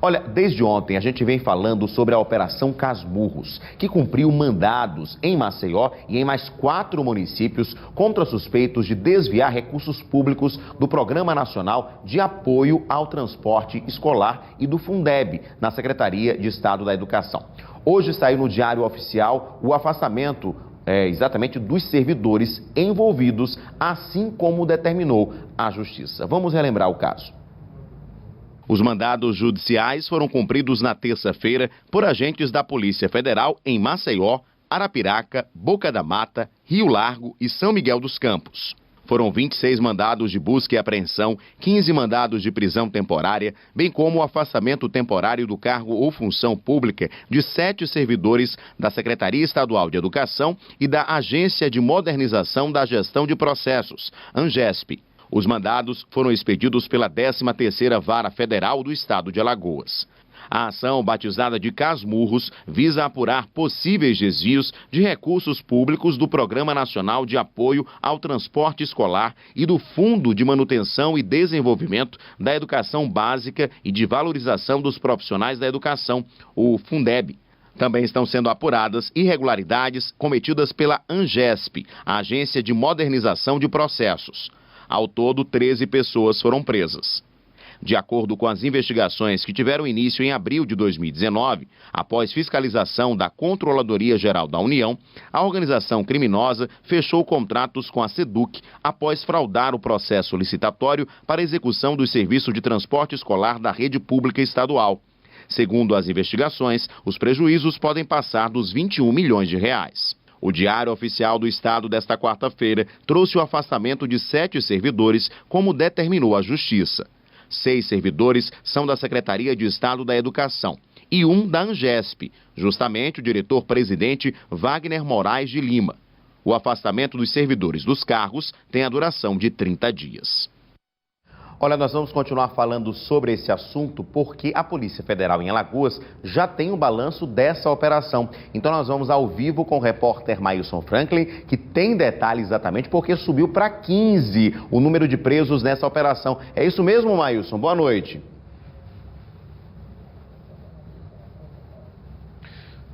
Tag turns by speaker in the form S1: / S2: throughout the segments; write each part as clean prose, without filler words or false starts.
S1: Olha, desde ontem a gente vem falando sobre a Operação Casmurros, que cumpriu mandados em Maceió e em mais 4 municípios contra suspeitos de desviar recursos públicos do Programa Nacional de Apoio ao Transporte Escolar e do Fundeb, na Secretaria de Estado da Educação. Hoje saiu no Diário Oficial o afastamento exatamente dos servidores envolvidos, assim como determinou a Justiça. Vamos relembrar o caso. Os mandados judiciais foram cumpridos na terça-feira por agentes da Polícia Federal em Maceió, Arapiraca, Boca da Mata, Rio Largo e São Miguel dos Campos. Foram 26 mandados de busca e apreensão, 15 mandados de prisão temporária, bem como o afastamento temporário do cargo ou função pública de 7 servidores da Secretaria Estadual de Educação e da Agência de Modernização da Gestão de Processos, ANGESP. Os mandados foram expedidos pela 13ª Vara Federal do Estado de Alagoas. A ação, batizada de Casmurros, visa apurar possíveis desvios de recursos públicos do Programa Nacional de Apoio ao Transporte Escolar e do Fundo de Manutenção e Desenvolvimento da Educação Básica e de Valorização dos Profissionais da Educação, o Fundeb. Também estão sendo apuradas irregularidades cometidas pela ANGESP, a Agência de Modernização de Processos. Ao todo, 13 pessoas foram presas. De acordo com as investigações que tiveram início em abril de 2019, após fiscalização da Controladoria Geral da União, a organização criminosa fechou contratos com a SEDUC após fraudar o processo licitatório para execução do serviço de transporte escolar da rede pública estadual. Segundo as investigações, os prejuízos podem passar dos 21 milhões de reais. O Diário Oficial do Estado desta quarta-feira trouxe o afastamento de 7 servidores, como determinou a Justiça. 6 servidores são da Secretaria de Estado da Educação e 1 da ANGESP, justamente o diretor-presidente Wagner Moraes de Lima. O afastamento dos servidores dos cargos tem a duração de 30 dias. Olha, nós vamos continuar falando sobre esse assunto porque a Polícia Federal em Alagoas já tem um balanço dessa operação. Então nós vamos ao vivo com o repórter Mailson Franklin, que tem detalhes exatamente porque subiu para 15 o número de presos nessa operação. É isso mesmo, Mailson? Boa noite.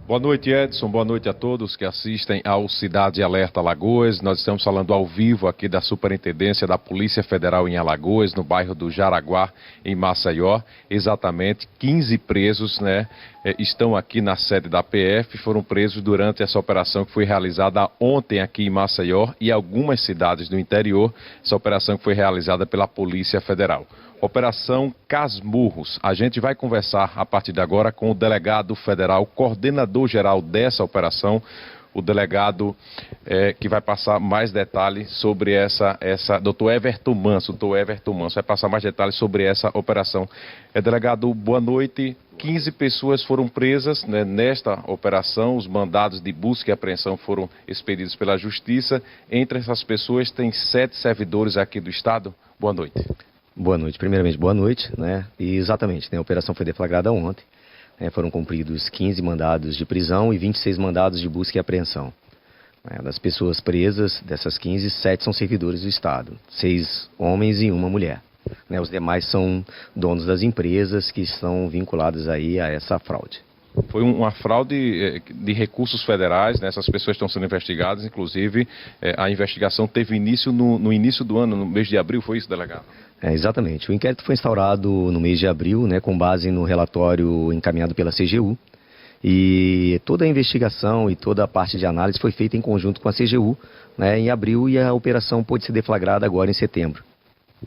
S2: Boa noite, Edson. Boa noite a todos que assistem ao Cidade Alerta Alagoas. Nós estamos falando ao vivo aqui da Superintendência da Polícia Federal em Alagoas, no bairro do Jaraguá, em Maceió. Exatamente 15 presos, estão aqui na sede da PF, foram presos durante essa operação que foi realizada ontem aqui em Maceió e algumas cidades do interior. Essa operação que foi realizada pela Polícia Federal. Operação Casmurros. A gente vai conversar a partir de agora com o delegado federal, coordenador geral dessa operação, o delegado que vai passar mais detalhes sobre essa doutor Everton Manso. Doutor Everton Manso vai passar mais detalhes sobre essa operação. Delegado, boa noite. 15 pessoas foram presas nesta operação, os mandados de busca e apreensão foram expedidos pela Justiça. Entre essas pessoas tem 7 servidores aqui do Estado. Boa noite.
S3: Boa noite. Primeiramente, boa noite, E exatamente, a operação foi deflagrada ontem, foram cumpridos 15 mandados de prisão e 26 mandados de busca e apreensão. Das pessoas presas, dessas 15, 7 são servidores do Estado, 6 homens e 1 mulher. Os demais são donos das empresas que estão vinculados aí a essa fraude.
S2: Foi uma fraude de recursos federais, essas pessoas estão sendo investigadas, inclusive a investigação teve início no início do ano, no mês de abril, foi isso, delegado?
S3: Exatamente. O inquérito foi instaurado no mês de abril, com base no relatório encaminhado pela CGU. E toda a investigação e toda a parte de análise foi feita em conjunto com a CGU, em abril, e a operação pôde ser deflagrada agora em setembro.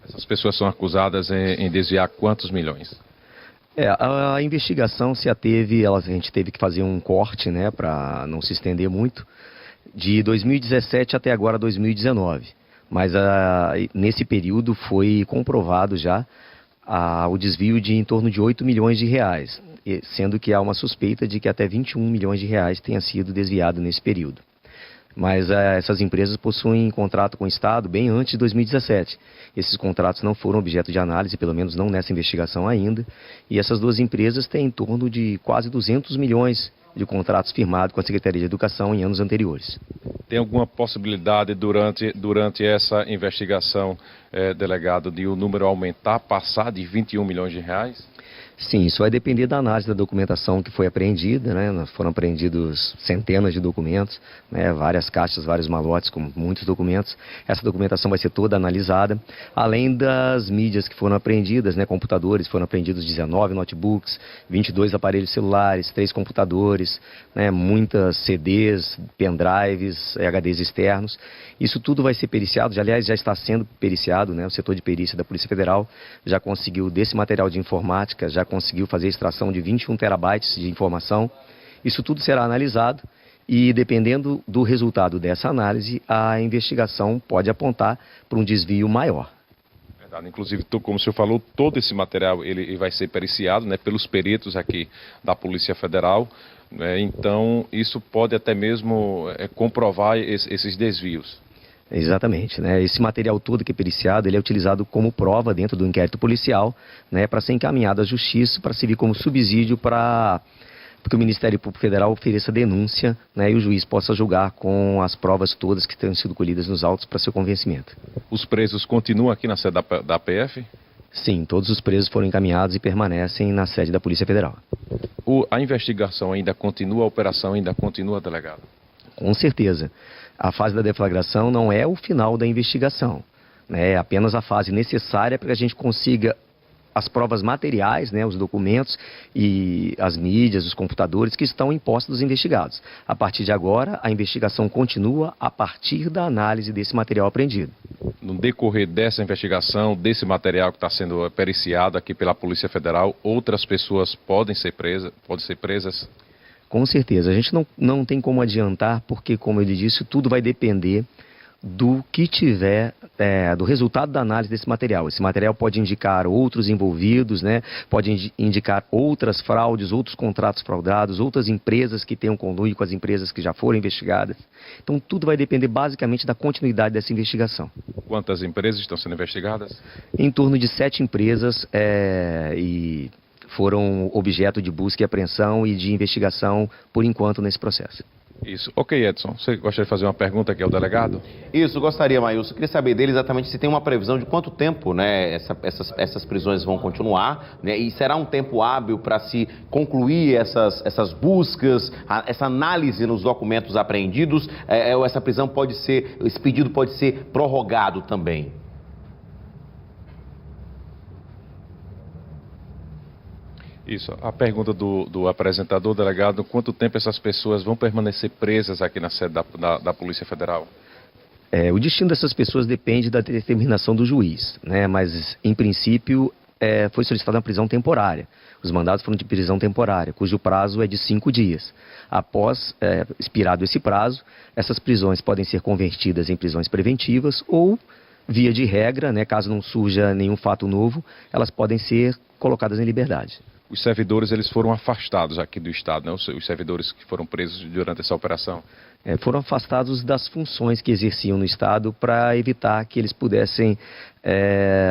S2: Essas pessoas são acusadas em desviar quantos milhões?
S3: A investigação se ateve, a gente teve que fazer um corte, para não se estender muito, de 2017 até agora 2019. Mas nesse período foi comprovado já o desvio de em torno de 8 milhões de reais, sendo que há uma suspeita de que até 21 milhões de reais tenha sido desviado nesse período. Mas essas empresas possuem contrato com o Estado bem antes de 2017. Esses contratos não foram objeto de análise, pelo menos não nessa investigação ainda. E essas 2 empresas têm em torno de quase 200 milhões de contratos firmados com a Secretaria de Educação em anos anteriores.
S2: Tem alguma possibilidade durante essa investigação, delegado, de o número aumentar, passar de 21 milhões de reais?
S3: Sim, isso vai depender da análise da documentação que foi apreendida, né? Foram apreendidos centenas de documentos, né? Várias caixas, vários malotes com muitos documentos. Essa documentação vai ser toda analisada, além das mídias que foram apreendidas, né? Computadores, foram apreendidos 19 notebooks, 22 aparelhos celulares, 3 computadores, né? Muitas CDs, pendrives, HDs externos. Isso tudo vai ser periciado, aliás, já está sendo periciado, né? O setor de perícia da Polícia Federal já conseguiu, desse material de informática, já conseguiu fazer a extração de 21 terabytes de informação. Isso tudo será analisado e, dependendo do resultado dessa análise, a investigação pode apontar para um desvio maior.
S2: Verdade. Inclusive, como o senhor falou, todo esse material ele vai ser periciado, né, pelos peritos aqui da Polícia Federal. Então, isso pode até mesmo comprovar esses desvios.
S3: Exatamente, né? Esse material todo que é periciado, ele é utilizado como prova dentro do inquérito policial, né, para ser encaminhado à justiça, para servir como subsídio para que o Ministério Público Federal ofereça denúncia, né, e o juiz possa julgar com as provas todas que tenham sido colhidas nos autos para seu convencimento.
S2: Os presos continuam aqui na sede da PF?
S3: Sim, todos os presos foram encaminhados e permanecem na sede da Polícia Federal.
S2: A investigação ainda continua, a operação ainda continua, delegado?
S3: Com certeza. A fase da deflagração não é o final da investigação, né? É apenas a fase necessária para que a gente consiga as provas materiais, né, os documentos e as mídias, os computadores que estão em posse dos investigados. A partir de agora, a investigação continua a partir da análise desse material apreendido.
S2: No decorrer dessa investigação, desse material que está sendo periciado aqui pela Polícia Federal, outras pessoas podem ser presas?
S3: Com certeza. A gente não tem como adiantar, porque, como ele disse, tudo vai depender do que tiver, do resultado da análise desse material. Esse material pode indicar outros envolvidos, né? Pode indicar outras fraudes, outros contratos fraudados, outras empresas que tenham conluio com as empresas que já foram investigadas. Então, tudo vai depender basicamente da continuidade dessa investigação.
S2: Quantas empresas estão sendo investigadas?
S3: Em torno de 7 empresas e foram objeto de busca e apreensão e de investigação, por enquanto, nesse processo.
S2: Isso. Ok, Edson, você gostaria de fazer uma pergunta aqui ao delegado?
S1: Isso, gostaria, Maílson. Queria saber dele exatamente se tem uma previsão de quanto tempo, né, essas prisões vão continuar, né, e será um tempo hábil para se concluir essas buscas, essa análise nos documentos apreendidos, ou esse pedido pode ser prorrogado também?
S2: Isso. A pergunta do apresentador, delegado, quanto tempo essas pessoas vão permanecer presas aqui na sede da Polícia Federal?
S3: O destino dessas pessoas depende da determinação do juiz, né? Mas, em princípio, foi solicitada uma prisão temporária. Os mandados foram de prisão temporária, cujo prazo é de 5 dias. Após expirado esse prazo, essas prisões podem ser convertidas em prisões preventivas ou, via de regra, né, caso não surja nenhum fato novo, elas podem ser colocadas em liberdade.
S2: Os servidores, eles foram afastados aqui do Estado, né? Os servidores que foram presos durante essa operação?
S3: Foram afastados das funções que exerciam no Estado para evitar que eles pudessem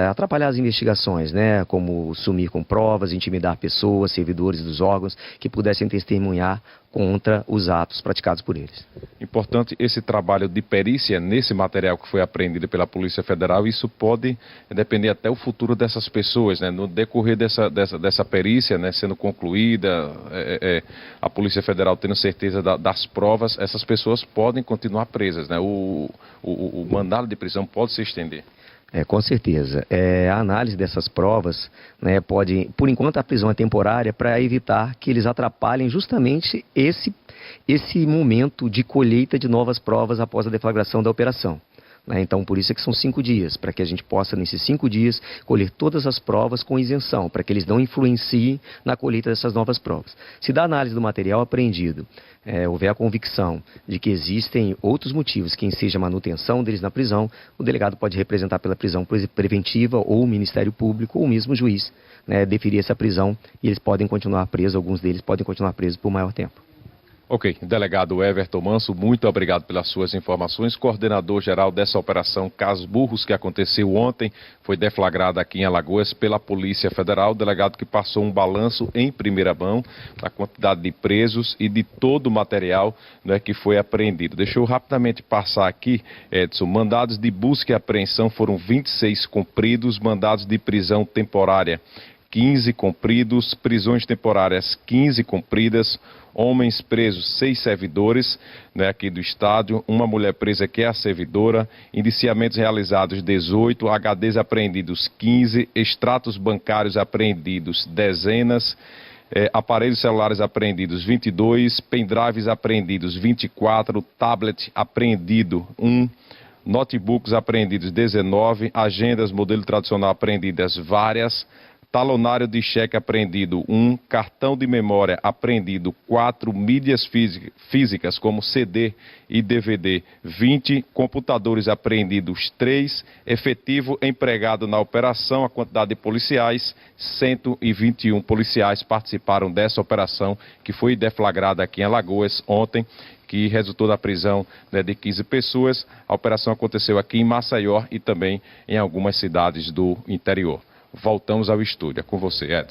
S3: atrapalhar as investigações, né? Como sumir com provas, intimidar pessoas, servidores dos órgãos, que pudessem testemunhar contra os atos praticados por eles.
S2: Importante esse trabalho de perícia nesse material que foi apreendido pela Polícia Federal. Isso pode depender até o futuro dessas pessoas, né? No decorrer dessa perícia, né, sendo concluída, a Polícia Federal tendo certeza das provas, essas pessoas podem continuar presas, né? O mandado de prisão pode se estender.
S3: Com certeza. A análise dessas provas, né, pode, por enquanto a prisão é temporária para evitar que eles atrapalhem justamente esse momento de colheita de novas provas após a deflagração da operação. Então, por isso é que são 5 dias, para que a gente possa, nesses 5 dias, colher todas as provas com isenção, para que eles não influenciem na colheita dessas novas provas. Se da análise do material apreendido houver a convicção de que existem outros motivos que seja a manutenção deles na prisão, o delegado pode representar pela prisão preventiva ou o Ministério Público ou o mesmo juiz, né, deferir essa prisão e eles podem continuar presos, alguns deles podem continuar presos por maior tempo.
S2: Ok, delegado Everton Manso, muito obrigado pelas suas informações. Coordenador-geral dessa operação Casmurros, que aconteceu ontem, foi deflagrada aqui em Alagoas pela Polícia Federal. Delegado que passou um balanço em primeira mão da quantidade de presos e de todo o material, né, que foi apreendido. Deixa eu rapidamente passar aqui, Edson. Mandados de busca e apreensão foram 26 cumpridos, mandados de prisão temporária 15 cumpridos, prisões temporárias 15 cumpridas, homens presos 6 servidores, né, aqui do estádio, uma mulher presa que é a servidora, indiciamentos realizados 18, HDs apreendidos 15, extratos bancários apreendidos dezenas, aparelhos celulares apreendidos 22, pendrives apreendidos 24, tablet apreendido 1, notebooks apreendidos 19, agendas modelo tradicional apreendidas várias, talonário de cheque apreendido 1, cartão de memória apreendido 4, mídias físicas como CD e DVD 20, computadores apreendidos 3, efetivo empregado na operação, a quantidade de policiais, 121 policiais participaram dessa operação que foi deflagrada aqui em Alagoas ontem, que resultou da prisão, né, de 15 pessoas. A operação aconteceu aqui em Maceió e também em algumas cidades do interior. Voltamos ao estúdio. É com você, Edson.